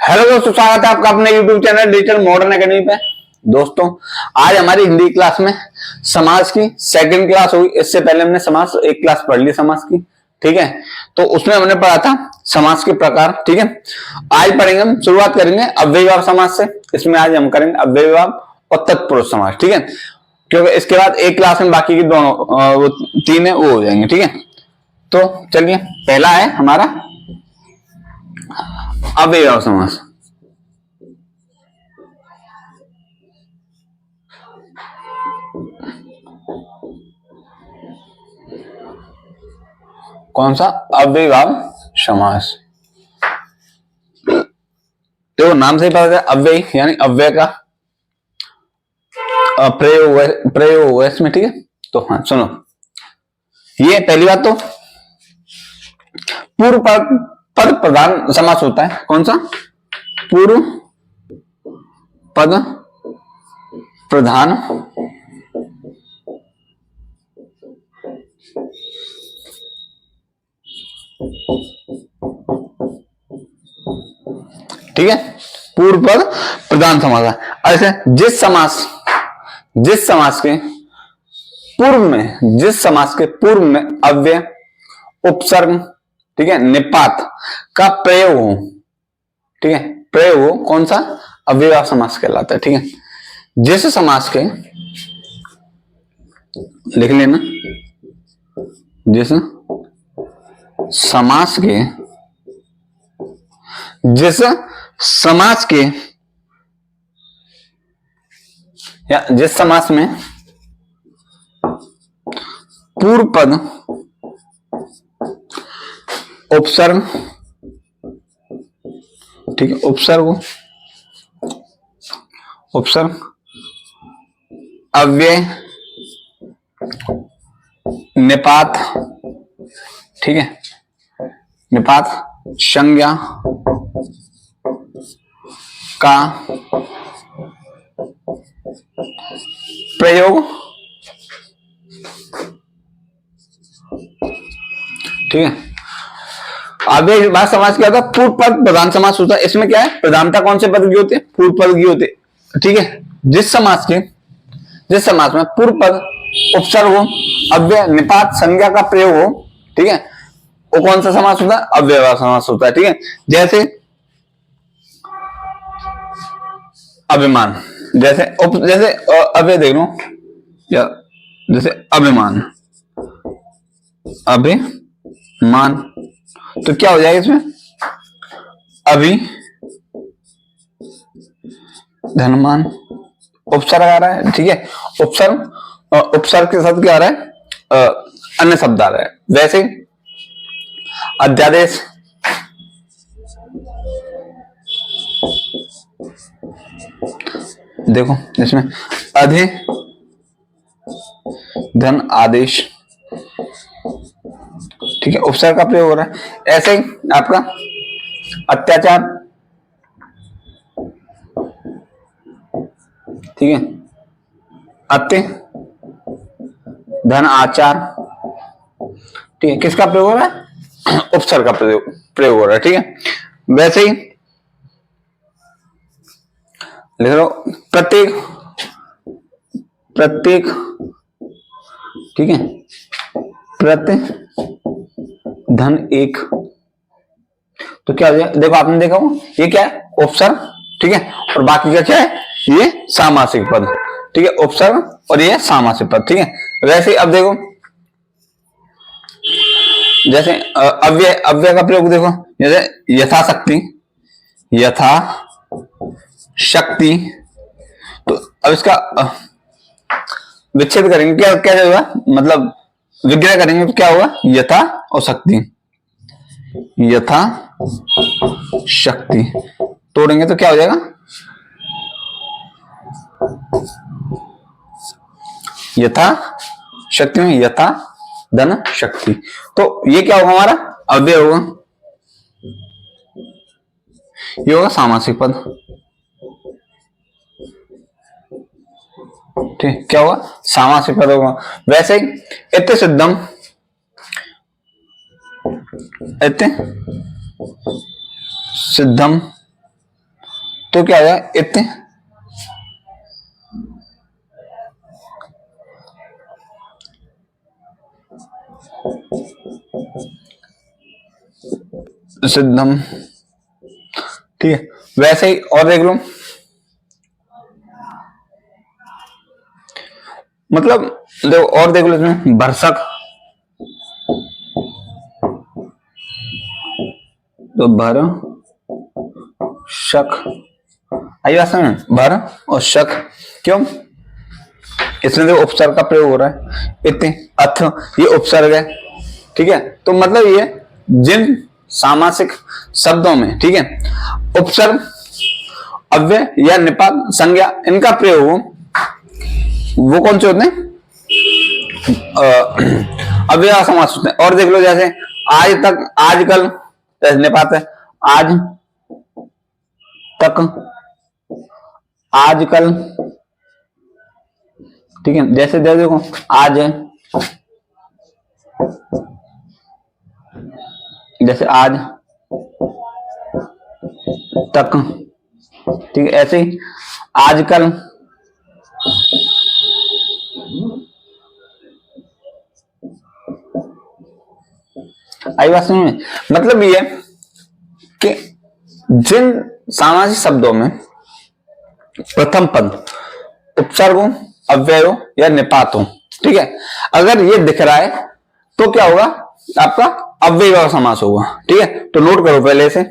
Hello दोस्तों, स्वागत है आपका अपने YouTube channel digital modern academy पे। दोस्तों, आज हमारी हिंदी क्लास में समास की सेकंड क्लास हुई। इससे पहले हमने समास एक क्लास पढ़ ली समास की, ठीक है। तो उसमें हमने पढ़ा था समास के प्रकार, ठीक है। आज पढ़ेंगे, हम शुरुआत करेंगे अव्ययीभाव समास से। इसमें आज हम करेंगे अव्ययीभाव और तत्पुरुष समास, ठीक है। क्योंकि इसके बाद एक क्लास में बाकी की दोनों तीन है वो हो जाएंगे, ठीक है। तो चलिए, पहला है हमारा अव्ययीभाव समास। कौन सा? अव्ययीभाव समास। देखो नाम से ही पता है, अव्यय यानी अव्यय का प्रयोग हुआ इसमें, ठीक है। तो हाँ सुनो, ये पहली बात तो पूर्व पद प्रधान समास होता है। कौन सा? पूर्व पद प्रधान ठीक है, पूर्व पद प्रधान समास है। ऐसे जिस समास के पूर्व में अव्यय, उपसर्ग, ठीक है, निपात का प्रयोग हो, ठीक है, प्रयोग हो, कौन सा? अव्ययीभाव समास कहलाता है, ठीक है। जिस समास के, लिख लेना, जिस समास के या जिस समास में पूर्व पद, उपसर्ग, ठीक है, उपसर्ग, अव्यय, निपात, ठीक है, निपात, संज्ञा का प्रयोग, ठीक है। अव्ययीभाव समास क्या होता है? पूर्व पद प्रधान समास होता है। इसमें क्या है? प्रधानता कौन से पद की होती है? पूर्व पद की होती है, ठीक है। जिस समास में पूर्व पद, उपसर्ग हो, अव्यय, निपात, संज्ञा का प्रयोग हो, ठीक है, वो कौन सा समास होता है? अव्ययीभाव समास होता है, ठीक है। जैसे अभिमान, जैसे अव्यय देख लो, या जैसे अभिमान, तो क्या हो जाएगा इसमें? धनमान, उपसर्ग आ रहा है, ठीक है। उपसर्ग के साथ क्या आ रहा है? अन्य शब्द आ रहा है। वैसे अध्यादेश, देखो इसमें अधि धन आदेश, ठीक है, उपसर्ग का प्रयोग हो रहा है। ऐसे ही आपका अत्याचार, ठीक है, अत्य धन आचार, ठीक है, किसका प्रयोग हो रहा है? उपसर्ग का प्रयोग हो रहा है, ठीक है। वैसे ही लिख लो प्रत्येक, ठीक है, प्रति धन एक, तो क्या हो जाए? देखो आपने देखा हो, ये क्या है? उपसर्ग, ठीक है, और बाकी का क्या है? ये सामासिक पद, ठीक है, उपसर्ग और ये सामासिक पद, ठीक है। वैसे ही अब देखो, जैसे अव्यय का प्रयोग देखो, जैसे यथाशक्ति, तो अब इसका विच्छेद करेंगे, क्या होगा? मतलब विग्रह करेंगे तो क्या होगा? यथा और शक्ति, तोड़ेंगे तो क्या हो जाएगा? यथा शक्ति में यथा धन शक्ति, तो ये क्या होगा? हमारा अव्यय होगा, ये होगा सामासिक पद, ठीक, क्या होगा? सामासिक पद होगा। वैसे ही इत्य सिद्धम, सिद्धम, तो क्या होगा इत, सिद्धम, ठीक है। वैसे ही और देख लो, मतलब देखो और देख लो इसमें, भरसक, तो भर शक, आई बात समझ, भर और शक, क्यों, इसमें देखो उपसर्ग का प्रयोग हो रहा है, इतने अथ, ये उपसर्ग है, ठीक है। तो मतलब ये जिन सामासिक शब्दों में, ठीक है, उपसर्ग, अव्यय या निपात, संज्ञा, इनका प्रयोग हो, वो कौन से होते हैं, अव्यय समास होते हैं। और देख लो जैसे आज तक, आजकल, जैसे निपात है, आज तक, आजकल, ठीक है। जैसे देखो आज है, जैसे आज तक, ठीक है। ऐसे ही आजकल, आई बात समझ में, मतलब ये कि जिन सामासिक शब्दों में प्रथम पद उपसर्ग हो, अव्यय हो या निपात हो, ठीक है, अगर ये दिख रहा है तो क्या होगा, आपका अव्ययीभाव समास होगा, ठीक है। तो नोट करो पहले से।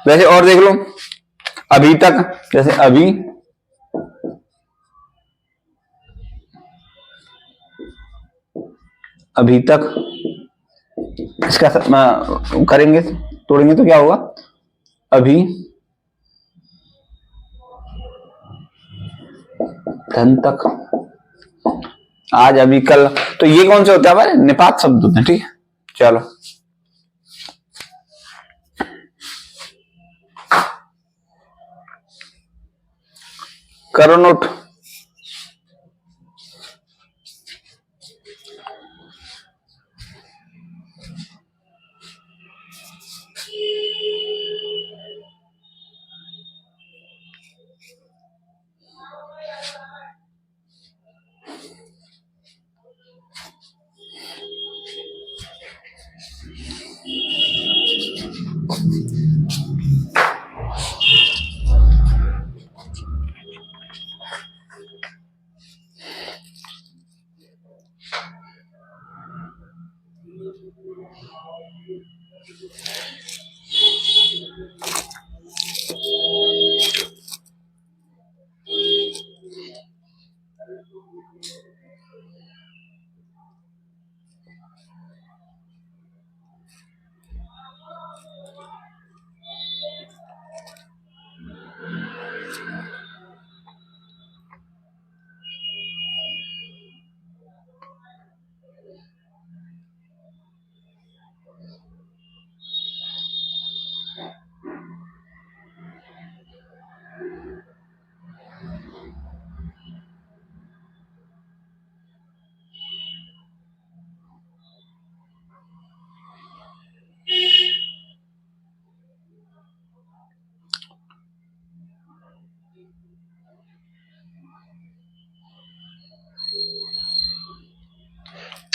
वैसे और देख लो, अभी तक, जैसे अभी, अभी तक, इसका करेंगे, तोड़ेंगे तो क्या होगा, अभी धन तक, आज, अभी, कल, तो ये कौन से होते हैं हमारे, निपात शब्द होते हैं, ठीक है। चलो करो नोट।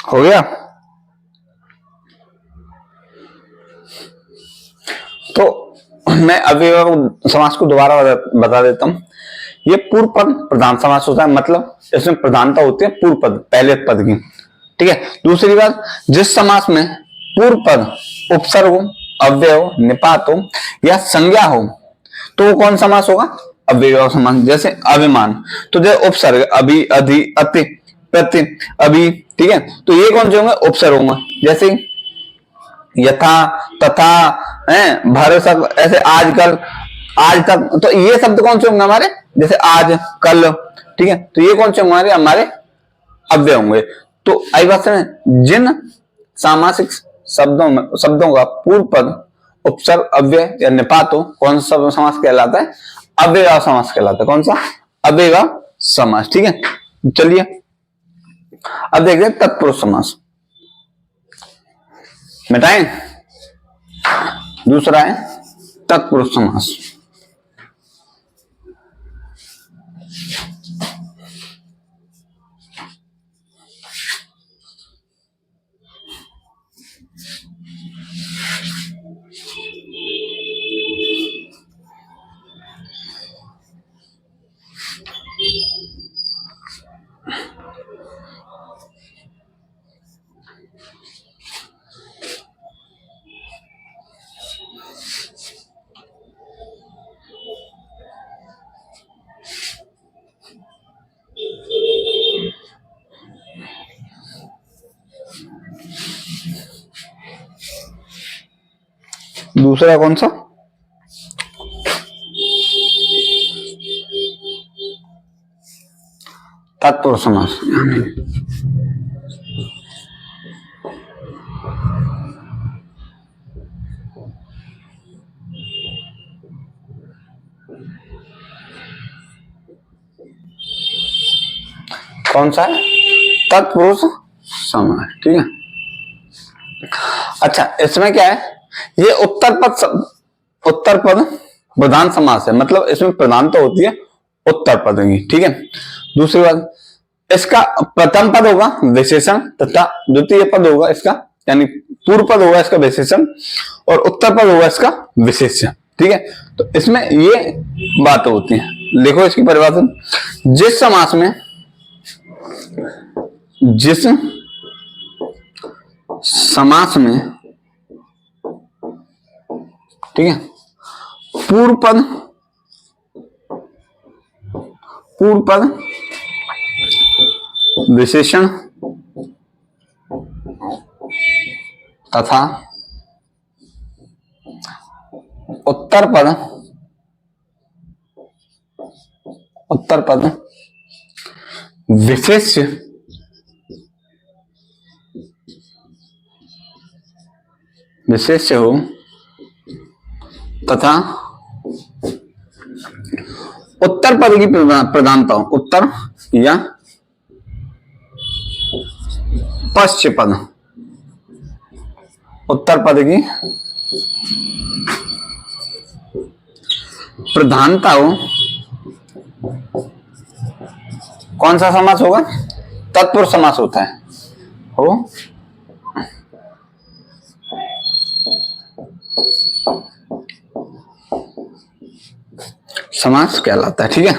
हो गया। तो मैं अव्ययीभाव समास को दोबारा बता देता हूं। ये पूर्व पद प्रधान समास होता है, मतलब इसमें प्रधानता होती है पूर्व पद, पहले पद की, ठीक है। दूसरी बात, जिस समास में पूर्व पद उपसर्ग हो, अव्यय हो, निपात हो या संज्ञा हो, तो वो कौन समास होगा, अव्ययीभाव समास। जैसे अभिमान, तो जैसे उपसर्ग, अभी, अधि, अति, प्रति, अभी, ठीक है। तो ये कौन से होंगे, उपसर्ग होंगे। जैसे यथा, तथा, है, भरोसा, ऐसे आजकल, आज तक, तो ये शब्द कौन से होंगे हमारे, जैसे आज, कल, ठीक है। तो ये कौन से होंगे हमारे अव्यय होंगे। तो आई बात समझ, जिन सामासिक शब्दों का पूर्व पद उपसर्ग, अव्यय या निपात हो, कौन सा समास कहलाता है, अव्ययीभाव समास कहलाता है। कौन सा, अव्ययीभाव समास, ठीक है। चलिए अब देखते हैं तत्पुरुष समास। मिटाएं, दूसरा है तत्पुरुष समास। दूसरा कौन सा? तत्पुरुष समास। कौन सा है? तत्पुरुष समास। ठीक है। अच्छा, इसमें क्या है, ये उत्तर पद प्रधान समास है, मतलब इसमें प्रधानता होती है उत्तर पद की। ठीक है। दूसरी बात, इसका प्रथम पद होगा विशेषण तथा द्वितीय पद होगा इसका, यानी पूर्व पद होगा इसका विशेषण और उत्तर पद होगा इसका विशेष्य। ठीक है। तो इसमें ये बात होती है। देखो इसकी परिभाषा, जिस समास में ठीक है पूर्व पद विशेषण तथा उत्तर पद विशेष्य हो तथा उत्तर पद की प्रधानता हो, उत्तर या पश्चिम पद, उत्तर पद की प्रधानता हो, कौन सा समास होगा? तत्पुरुष समास होता है हो। समास कहलाता है। ठीक है।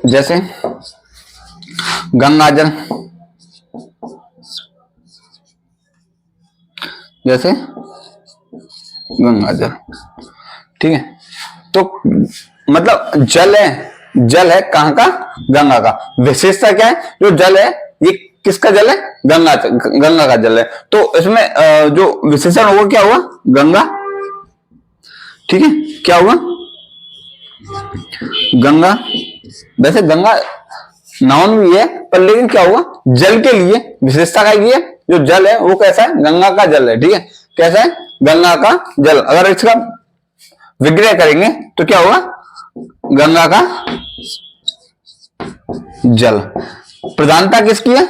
जैसे गंगाजल, ठीक है। तो मतलब जल है कहां का? गंगा का। विशेषता क्या है? जो जल है ये किसका जल है? गंगा का जल है। तो इसमें जो विशेषण होगा क्या होगा? गंगा। ठीक है। क्या हुआ? गंगा। वैसे गंगा नाउन भी है, पर लेकिन क्या हुआ? जल के लिए विशेषता का ये जो जल है वो कैसा है? गंगा का जल है। ठीक है। कैसा है? गंगा का जल। अगर इसका विग्रह करेंगे तो क्या होगा? गंगा का जल। प्रधानता किसकी है?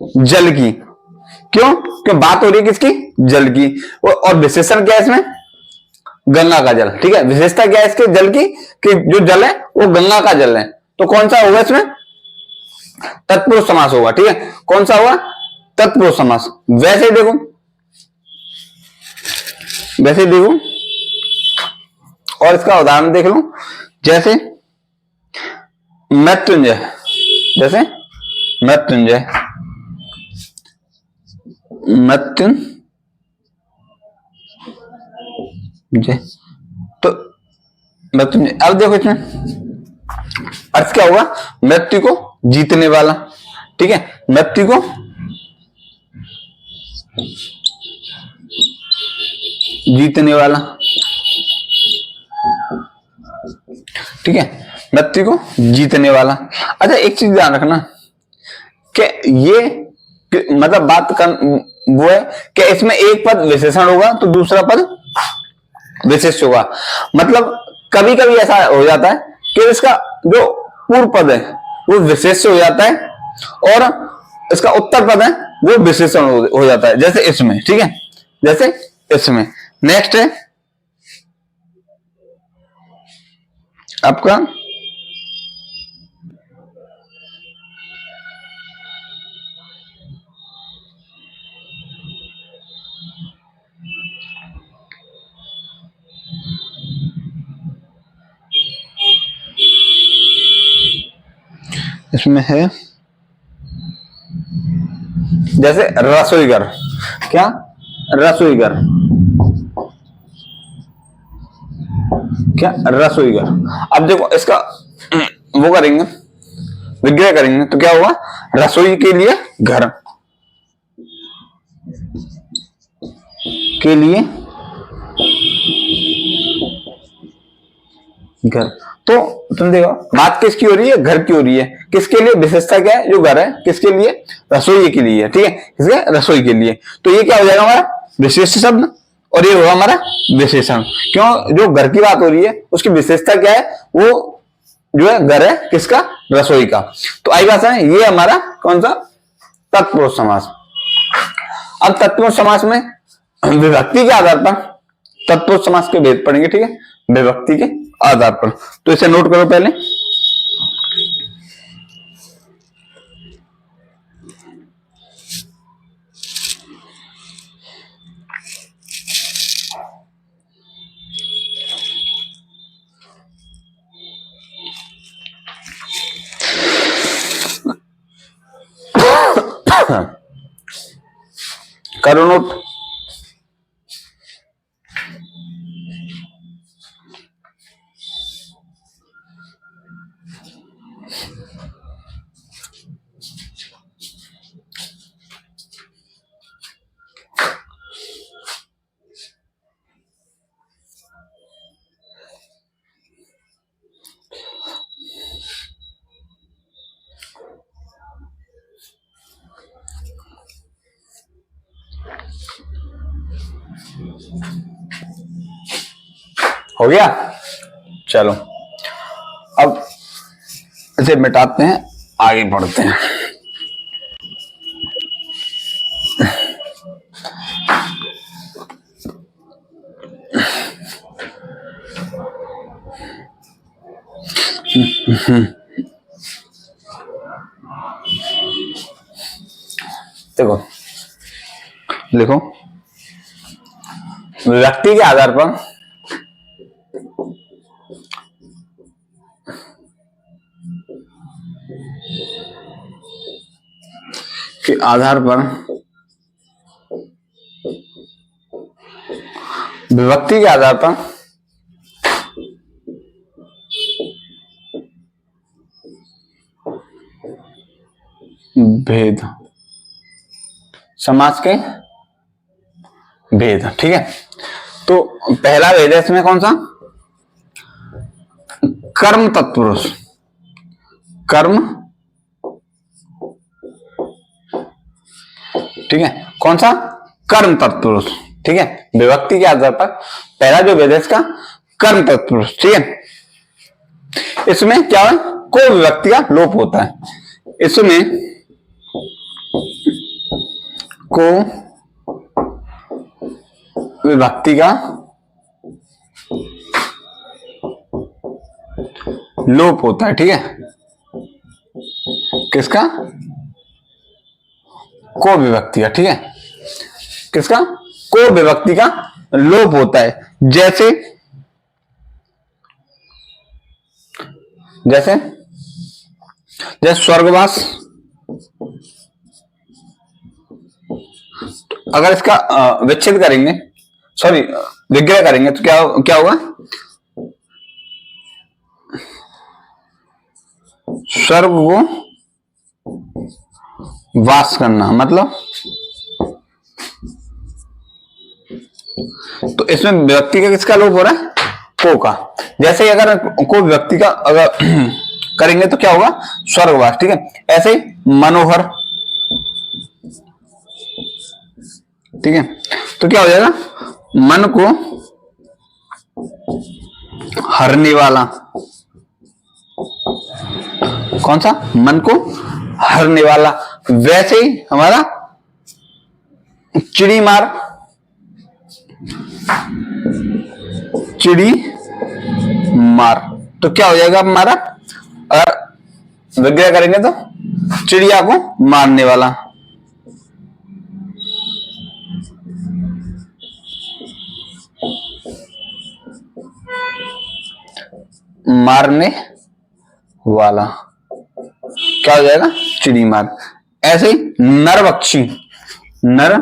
जल की। क्यों? क्यों बात हो रही है किसकी? जल की। और विशेषण क्या है इसमें? गंगा का जल। ठीक है। विशेषता क्या है इसके जल की? कि जो जल है वो गंगा का जल है। तो कौन सा होगा इसमें? तत्पुरुष समास होगा। ठीक है। कौन सा होगा? तत्पुरुष समास। वैसे देखो और इसका उदाहरण देख लो। जैसे मृत्युंजय, तो मृत्युंजय। अब देखो इसमें अर्थ क्या होगा? मृत्यु को जीतने वाला। ठीक है। मृत्यु को जीतने वाला। ठीक है। मृत्यु को जीतने वाला। अच्छा, एक चीज ध्यान रखना कि ये मतलब बात कर वो है कि इसमें एक पद विशेषण होगा तो दूसरा पद विशेष होगा। मतलब कभी कभी ऐसा हो जाता है कि इसका जो पूर्व पद है वो विशेष हो जाता है और इसका उत्तर पद है वो विशेषण हो जाता है। जैसे इसमें, ठीक है, जैसे इसमें। नेक्स्ट है आपका इसमें है जैसे रसोई घर। क्या? रसोई घर। क्या? रसोई घर। अब देखो इसका वो करेंगे, विग्रह करेंगे तो क्या होगा? रसोई के लिए घर, के लिए घर। तो तुम देखो बात किसकी हो रही है? घर की हो रही है। किसके लिए? विशेषता क्या है? जो घर है किसके लिए? रसोई के लिए। ठीक है, किसके? रसोई के लिए। तो ये क्या हो जाएगा हमारा? विशेष शब्द, और ये होगा हमारा विशेषण। क्यों? जो घर की बात हो रही है उसकी विशेषता क्या है? वो जो है घर है किसका? रसोई का। तो आई बात है, ये हमारा कौन सा? तत्पुरुष समास। अब तत्पुरुष समास में विभक्ति के आधार पर तत्पुरुष समास के भेद पढ़ेंगे। ठीक है, विभक्ति के आधार पर। तो इसे नोट करो पहले। करो नोट। हो गया? चलो अब इसे मिटाते हैं, आगे बढ़ते हैं। देखो लिखो, व्यक्ति के आधार पर के आधार पर विभक्ति के आधार पर भेद, समास के भेद। ठीक है, तो पहला भेद है इसमें कौन सा? कर्म तत्पुरुष। कर्म, ठीक है, कौन सा? कर्म तत्पुरुष। ठीक है, विभक्ति के आधार पर पहला जो भेद है इसका कर्म तत्पुरुष। ठीक है, इसमें क्या है? को विभक्ति का लोप होता है। इसमें को विभक्ति का लोप होता है। ठीक है, किसका? को विभक्ति का। ठीक है, किसका? को विभक्ति का लोप होता है। जैसे जैसे जैसे स्वर्गवास। अगर इसका विच्छेद करेंगे, सॉरी विग्रह करेंगे तो क्या क्या होगा? स्वर्ग को वास करना, मतलब तो इसमें व्यक्ति का किसका लोप हो रहा है? को का। जैसे ही अगर को व्यक्ति का अगर करेंगे तो क्या होगा? स्वर्गवास। ठीक है, ऐसे ही मनोहर। ठीक है, तो क्या हो जाएगा? मन को हरने वाला। कौन सा? मन को हरने वाला। वैसे ही हमारा चिड़ी मार। चिड़ी मार। तो क्या हो जाएगा हमारा, अगर विग्रह करेंगे तो चिड़िया को मारने वाला, मारने वाला क्या हो जाएगा, चिड़ी मार। ऐसे ही नर पक्षी, नर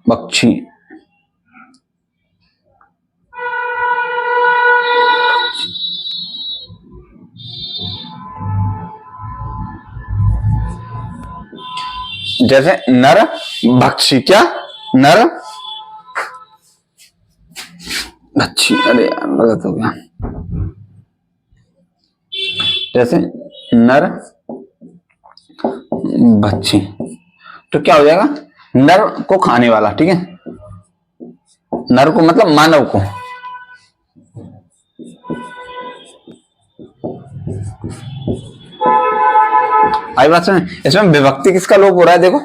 पक्षी, जैसे नर भक्षी, क्या नर भक्षी, अरे यार गलत हो गया, जैसे नर भक्षी, तो क्या हो जाएगा, नर को खाने वाला, ठीक है, नर को मतलब मानव को, आई बात समझ। इसमें विभक्ति किसका लोप हो रहा है, देखो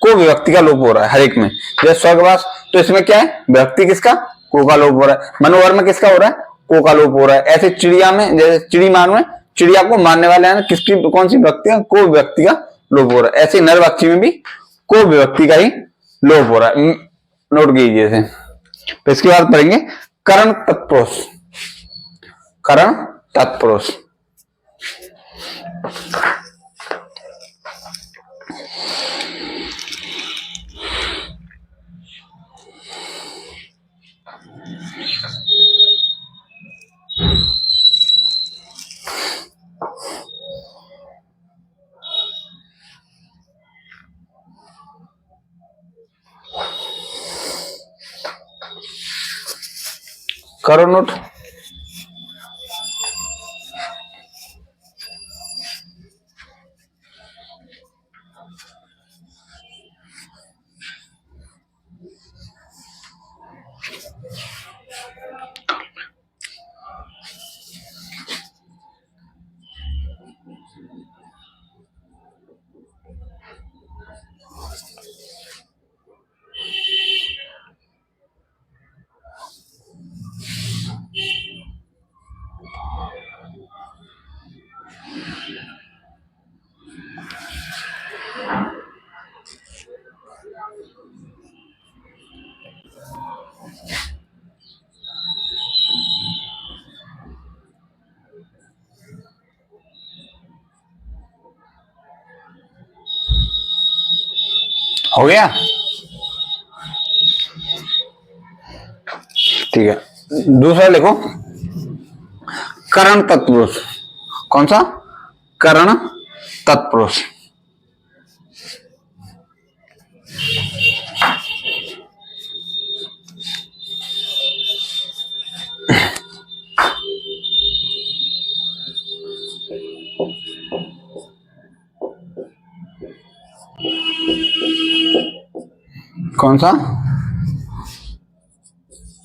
को विभक्ति का लोप हो रहा है हर एक में। जैसे स्वर्गवास, तो इसमें क्या है, विभक्ति किसका, को का लोप हो रहा है। मनोहर में किसका हो रहा है, को का लोप हो रहा है। ऐसे चिड़िया में, जैसे चिड़ी मार में चिड़िया को मारने वाले हैं, किसकी कौन सी विभक्ति है, को विभक्ति का लोप हो रहा है। ऐसे नर पक्षी में भी को विभक्ति का ही लोप हो रहा है, नोट कीजिए इसे। तो इसके बाद पढ़ेंगे करण तत्पुरुष, करण तत्पुरुष। करो नोट। हो गया, ठीक है। दूसरा लिखो करण तत्पुरुष। कौन सा, करण तत्पुरुष। कौन सा,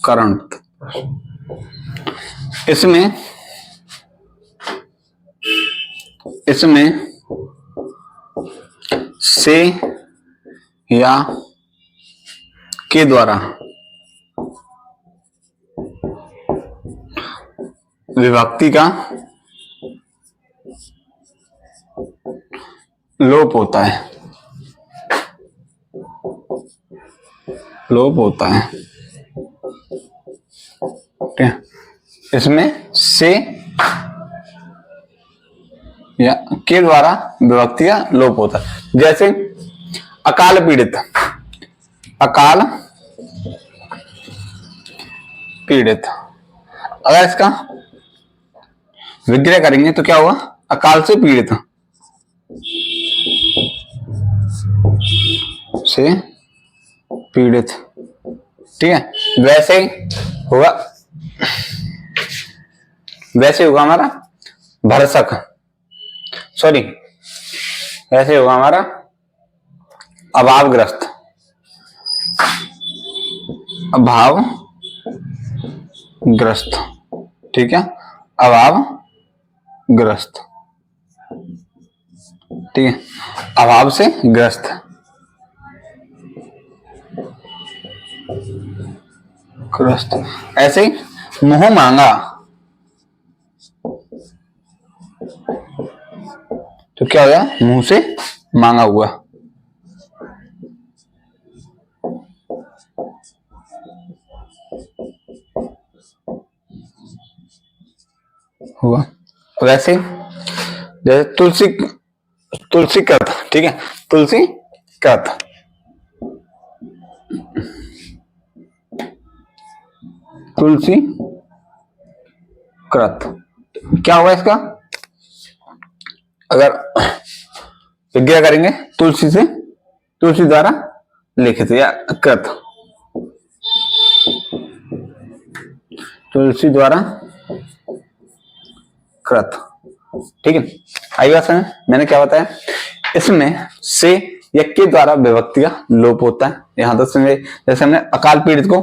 करण। इसमें से या के द्वारा विभक्ति का लोप होता है, लोप होता है, ठीक है। इसमें से या के द्वारा विभक्ति का लोप होता है। जैसे अकाल पीड़ित, अकाल पीड़ित, अगर इसका विग्रह करेंगे तो क्या होगा, अकाल से पीड़ित, से पीड़ित, ठीक है। वैसे होगा हमारा भरसक, सॉरी, वैसे होगा हमारा अभावग्रस्त, अभावग्रस्त, ठीक है, अभावग्रस्त, ठीक है, अभाव से ग्रस्त। ग्रस्त। ऐसे ही मुंह मांगा, तो क्या हो गया, मुंह से मांगा हुआ। हुआ। वैसे जैसे तुलसी, तुलसी कृत, ठीक है, तुलसी कृत, तुलसी कृत, क्या होगा इसका, अगर विज्ञा करेंगे तुलसी से, तुलसी द्वारा लिखित या कृत, तुलसी द्वारा कृत, ठीक है। आई बात समझ, मैंने क्या बताया, इसमें से या के द्वारा विभक्ति का लोप होता है। यहां तक समझे। जैसे हमने अकाल पीड़ित को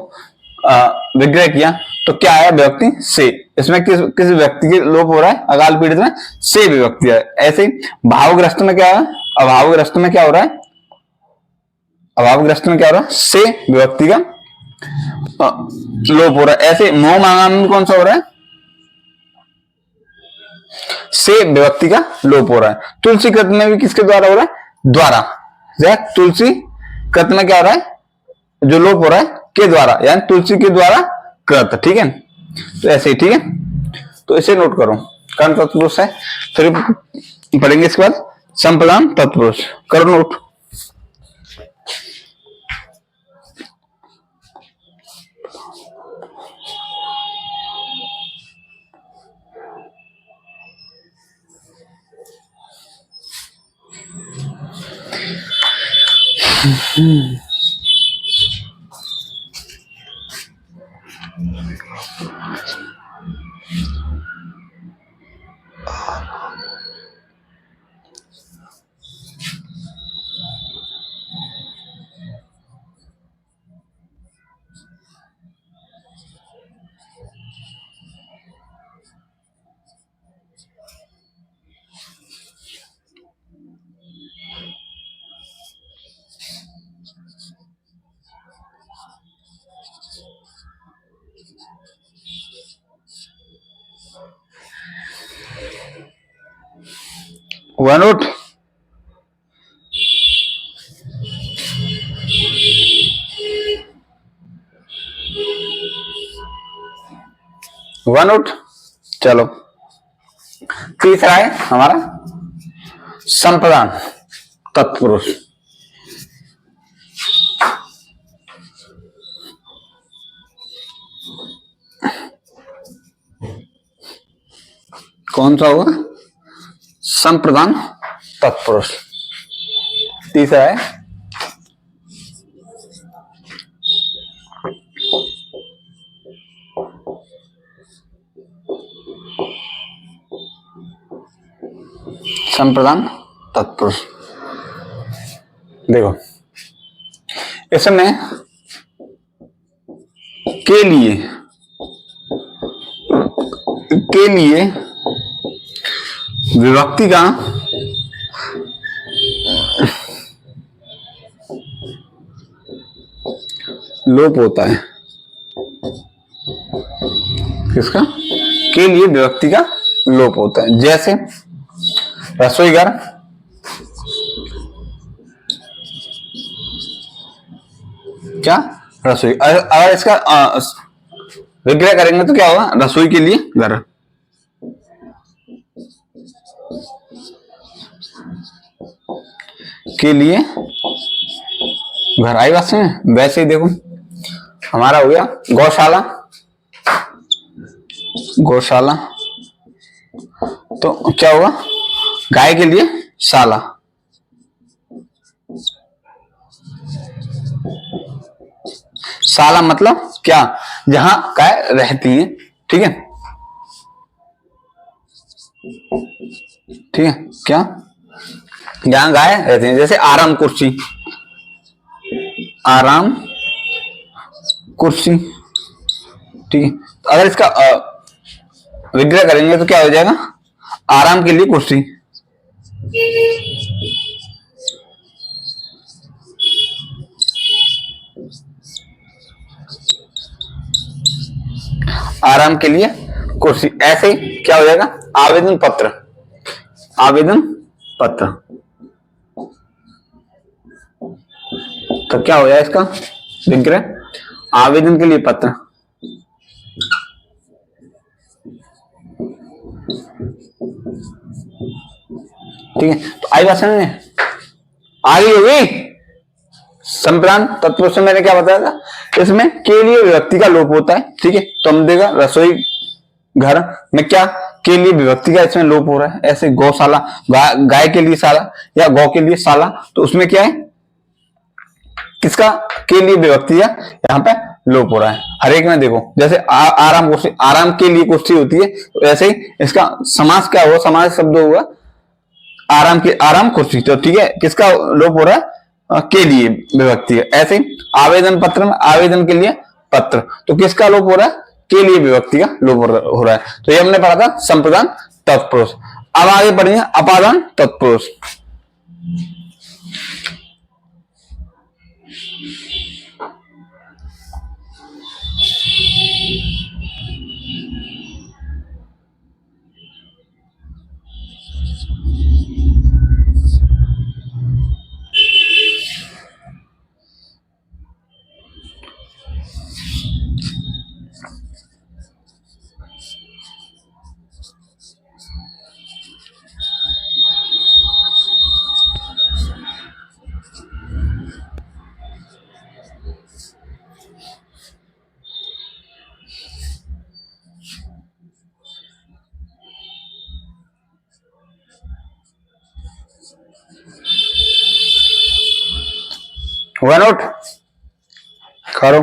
विग्रह किया तो क्या आया, विभक्ति से। इसमें किस व्यक्ति के लोप हो रहा है, अकाल पीड़ित में से विभक्ति है। ऐसे ही भावग्रस्त में क्या है, अभावग्रस्त में क्या हो रहा है, अभावग्रस्त में क्या हो रहा है, से विभक्ति का लोप हो रहा है। ऐसे मोह मांगा में कौन सा हो रहा है, से विभक्ति का लोप हो रहा है। तुलसी कृत में भी किसके द्वारा हो रहा है, द्वारा। तुलसी कृत में क्या हो रहा है, जो लोप हो रहा है के द्वारा, यानी तुलसी के द्वारा कृत, ठीक है। तो ऐसे ही, ठीक है, तो इसे नोट करो, कर्म तत्पुरुष है। फिर पढ़ेंगे इसके बाद संप्रदान तत्पुरुष, करो note. One note, one out. चलो तीसरा है हमारा संप्रदान तत्पुरुष। कौन सा होगा, संप्रदान तत्पुरुष। तीसरा है संप्रदान तत्पुरुष। देखो इसमें के लिए विभक्ति का लोप होता है। किसका, के लिए विभक्ति का लोप होता है। जैसे रसोई घर, क्या रसोई, अगर इसका विग्रह करेंगे तो क्या होगा, रसोई के लिए घर। के लिए घर, आई बात में। वैसे ही देखो हमारा हो गया गौशाला, गौशाला, तो क्या होगा, गाय के लिए शाला। शाला मतलब क्या, जहां गाय रहती है, ठीक है, ठीक है, क्या, जहां गाय रहती है। जैसे आराम कुर्सी, आराम कुर्सी, ठीक है। तो अगर इसका विग्रह करेंगे तो क्या हो जाएगा, आराम के लिए कुर्सी। आराम के लिए कुर्सी। ऐसे ही क्या हो जाएगा, आवेदन पत्र, आवेदन पत्र। तो क्या हो जाएगा इसका विग्रह, आवेदन के लिए पत्र। ठीक है, तो आई बात समझ में आ गई होगी। संप्रदान तत्पुरुष से मैंने क्या बताया था, इसमें के लिए विभक्ति का लोप होता है। ठीक है, तो हम देखा रसोई घर में क्या के लिए विभक्ति का इसमें लोप हो रहा है। ऐसे गौशाला, गाय के लिए शाला या गौ के लिए शाला, तो उसमें क्या है, किसका के लिए विभक्ति है यहाँ पे लोप हो रहा है। हर एक में देखो, जैसे आराम कुर्सी, आराम के लिए कुर्सी होती है, तो ऐसे ही इसका समास क्या होगा, समास शब्द होगा आराम के, आराम कुर्सी। तो ठीक है, किसका लोप हो रहा है, के लिए विभक्ति है। ऐसे ही आवेदन पत्र में आवेदन के लिए पत्र, तो किसका लोप हो रहा है, के लिए विभक्ति का लोप हो रहा है। तो ये हमने पढ़ा था संप्रदान तत्पुरुष। अब आगे पढ़ेंगे अपादान तत्पुरुष। हुआ नोट करो।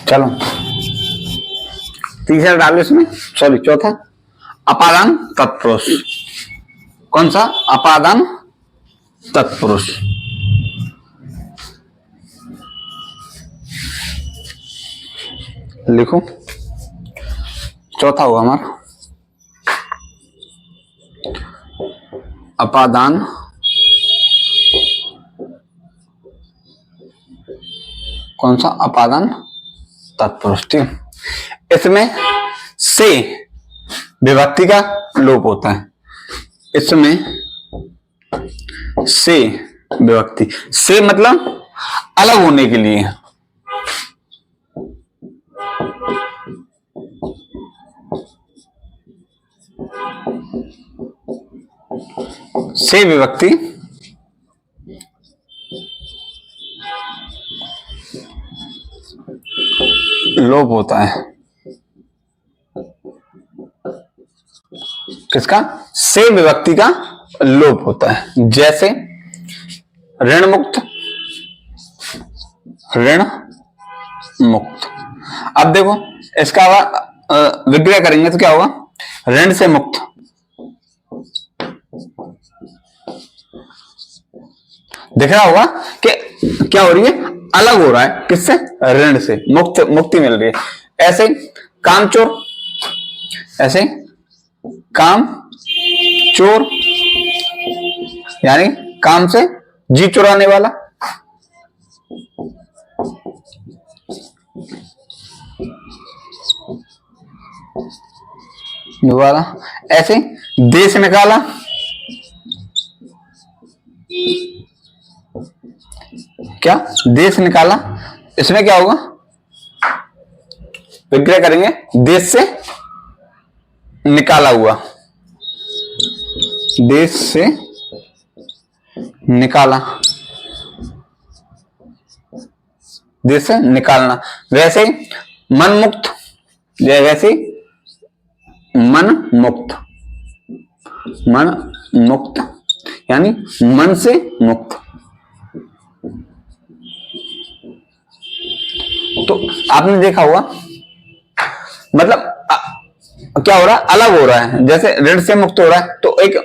चलो तीसरा डालो इसमें, सॉरी चौथा अपादान तत्पुरुष। कौन सा, अपादान तत्पुरुष। लिखो, चौथा हुआ हमारा अपादान कौन सा, अपादान तत्पुरुष। ठीक, इसमें से विभक्ति का लोप होता है। इसमें से विभक्ति, से मतलब अलग होने के लिए, से विभक्ति लोप होता है। किसका, से विभक्ति का लोप होता है। जैसे ऋण मुक्त, ऋण मुक्त। अब देखो इसका विग्रह करेंगे तो क्या होगा, ऋण से मुक्त। दिख रहा होगा कि क्या हो रही है, अलग हो रहा है, किससे, ऋण से, मुक्त, मुक्ति मिल रही है। ऐसे कामचोर, ऐसे काम चोर यानी काम से जी चुराने वाला। वाला ऐसे देश निकाला, क्या, देश निकाला। इसमें क्या होगा, विग्रह करेंगे देश से निकाला हुआ, देश से निकाला, देश से निकालना। वैसे मन मुक्त, वैसे मन मुक्त, मन मुक्त यानी मन से मुक्त। तो आपने देखा हुआ, मतलब क्या हो रहा है, अलग हो रहा है। जैसे ऋण से मुक्त हो रहा है तो एक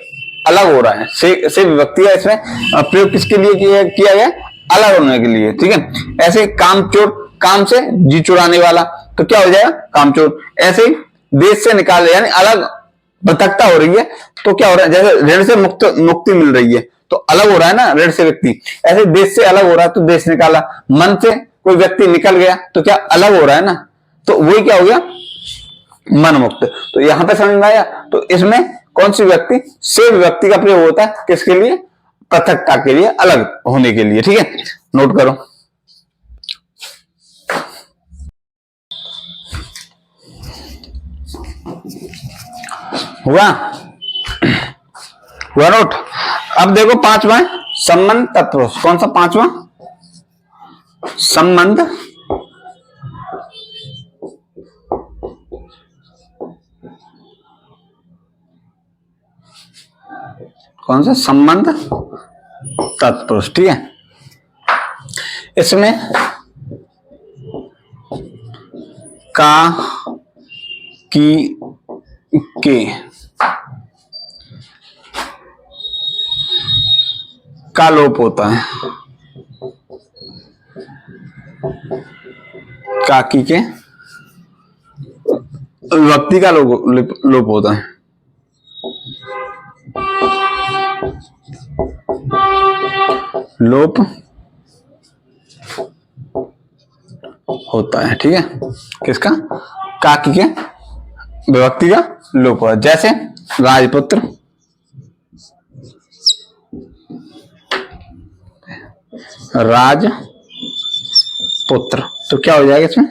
अलग हो रहा है, से विभक्ति है। इसमें प्रयोग किसके लिए किया गया, अलग होने के लिए, ठीक है। ऐसे कामचोर, काम से जी चुराने वाला, तो क्या हो जाएगा कामचोर। ऐसे ही देश से निकाले, यानी अलग पृथकता हो रही है, तो क्या हो रहा है, जैसे ऋण से मुक्ति मिल रही है तो अलग हो रहा है ना ऋण से व्यक्ति, ऐसे देश से अलग हो रहा है तो देश निकाला। मन से कोई व्यक्ति निकल गया तो क्या अलग हो रहा है ना, तो वही क्या हो गया मन मुक्त। तो यहां पे समझ में आया। तो इसमें कौन सी व्यक्ति से व्यक्ति का प्रयोग होता है, किसके लिए, पृथकता के लिए, अलग होने के लिए, ठीक है। नोट करो। हुआ हुआ नोट। अब देखो पांचवा संबंध तत्व। कौन सा पांचवा, संबंध कौन सा, संबंध तत्पुरुष, ठीक है। इसमें का, की, के, का लोप होता है, का, की के विभक्ति का लोप होता है। लोप होता है, ठीक है। किसका, काकी के विभक्ति का लोप होता है। जैसे राजपुत्र, राजपुत्र, तो क्या हो जाएगा इसमें,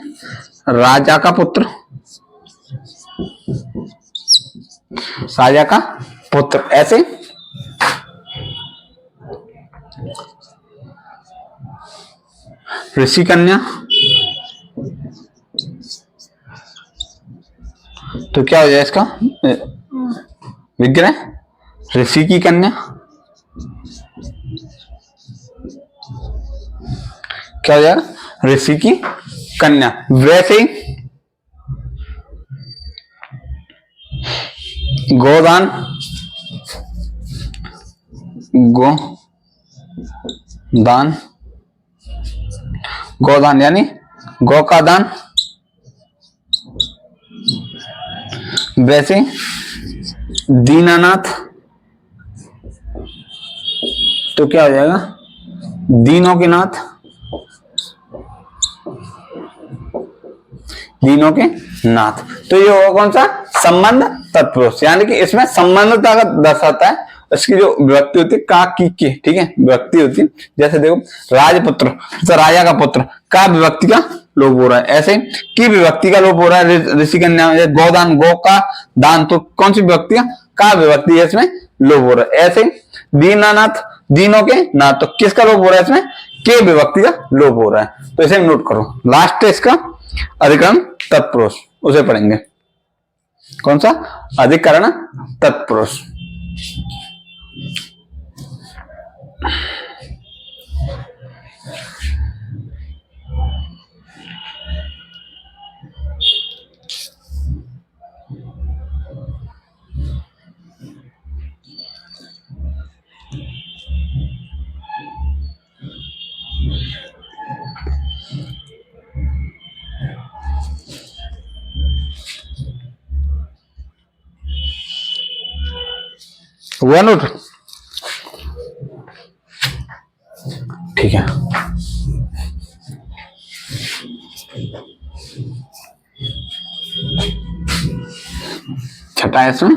राजा का पुत्र, राजा का पुत्र। ऐसे ऋषि कन्या, तो क्या हो जाए इसका विग्रह, ऋषि की कन्या, क्या हो जाएगा, ऋषि की कन्या। वैसे ही गोदान, गोदान, गोदान यानी गौ का दान। वैसे दीनानाथ, तो क्या हो जाएगा, दीनों के नाथ, दीनों के नाथ। तो ये होगा कौन सा, संबंध तत्पुरुष, यानी कि इसमें संबंधता का दर्शाता है। इसकी जो विभक्ति होती है का, की, के, ठीक है, विभक्ति होती है। जैसे देखो राजपुत्र, तो राजा का पुत्र, का विभक्ति का लोप हो रहा है। ऐसे की विभक्ति का लोप हो रहा है ऋषि कन्या में। गोदान, गौ का दान, तो कौन सी विभक्ति का विभक्ति है इसमें लोप हो रहा है। ऐसे दीनानाथ, दीनों के नाथ, तो किसका लोप हो रहा है इसमें, के विभक्ति का लोप हो रहा है। तो इसे नोट करो। लास्ट है इसका अधिकरण तत्पुरुष, उसे पढ़ेंगे। कौन सा, अधिकरण तत्पुरुष। हुआ नोट, ठीक है। छठा है इसमें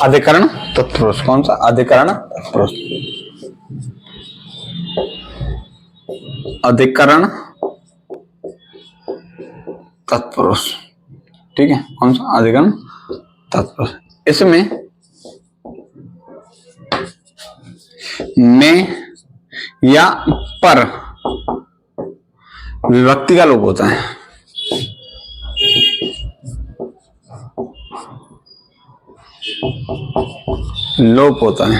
अधिकरण तत्पुरुष। कौन सा, अधिकरण तत्पुरुष, अधिकरण तत्पुरुष, ठीक है। कौन सा, अधिकरण तत्पुरुष। इसमें में या पर विभक्ति का लोप होता है। लोप होता है।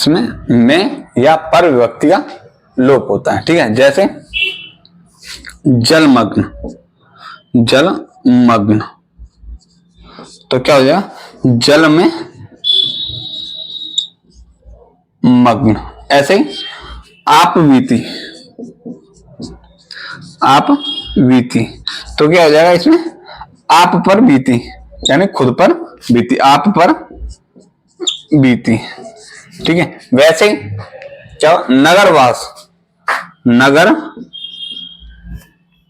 इसमें में या पर विभक्ति का लोप होता है। ठीक है, जैसे जलमग्न, जलमग्न तो क्या हो जाएगा, जल में मग्न। ऐसे ही आप बीती, आप बीती तो क्या हो जाएगा इसमें, आप पर बीती यानी खुद पर बीती, आप पर बीती। ठीक है, वैसे ही क्या, नगरवास, नगर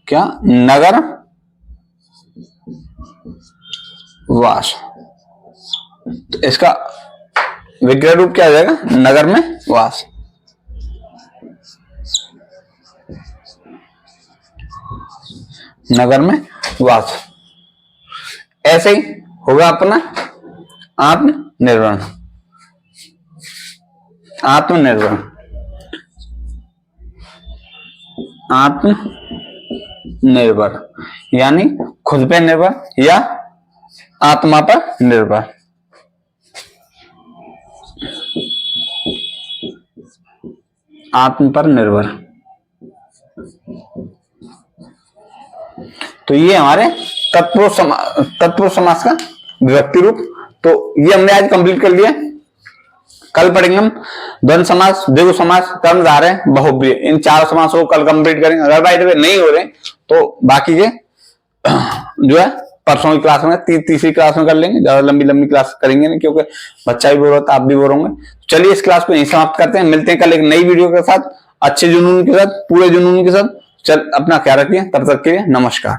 क्या, नगर वास तो इसका विग्रह रूप क्या हो जाएगा, नगर में वास। नगर में वास। ऐसे ही होगा अपना आत्मनिर्भर, आत्मनिर्भर, आत्मनिर्भर यानी खुद पे निर्भर या आत्मा पर निर्भर। आत्म पर निर्भर। तो ये हमारे तत्पुरुष समास का विभक्ति रूप। तो ये हमने आज कंप्लीट कर लिया। कल पढ़ेंगे हम द्वंद्व समास, द्विगु समास, कर्मधारय, बहुब्रीहि, इन चार समासों को कल कंप्लीट करेंगे। अगर बाय द वे नहीं हो रहे तो बाकी के जो है परसों की क्लास में, तीसरी क्लास में कर लेंगे। ज्यादा लंबी लंबी क्लास करेंगे नहीं, क्योंकि बच्चा भी बोर होता है, आप भी बोर होंगे। चलिए इस क्लास को यहीं समाप्त करते हैं। मिलते हैं कल एक नई वीडियो के साथ, अच्छे जुनून के साथ, पूरे जुनून के साथ। चल अपना ख्याल रखिए, तब तक के लिए नमस्कार।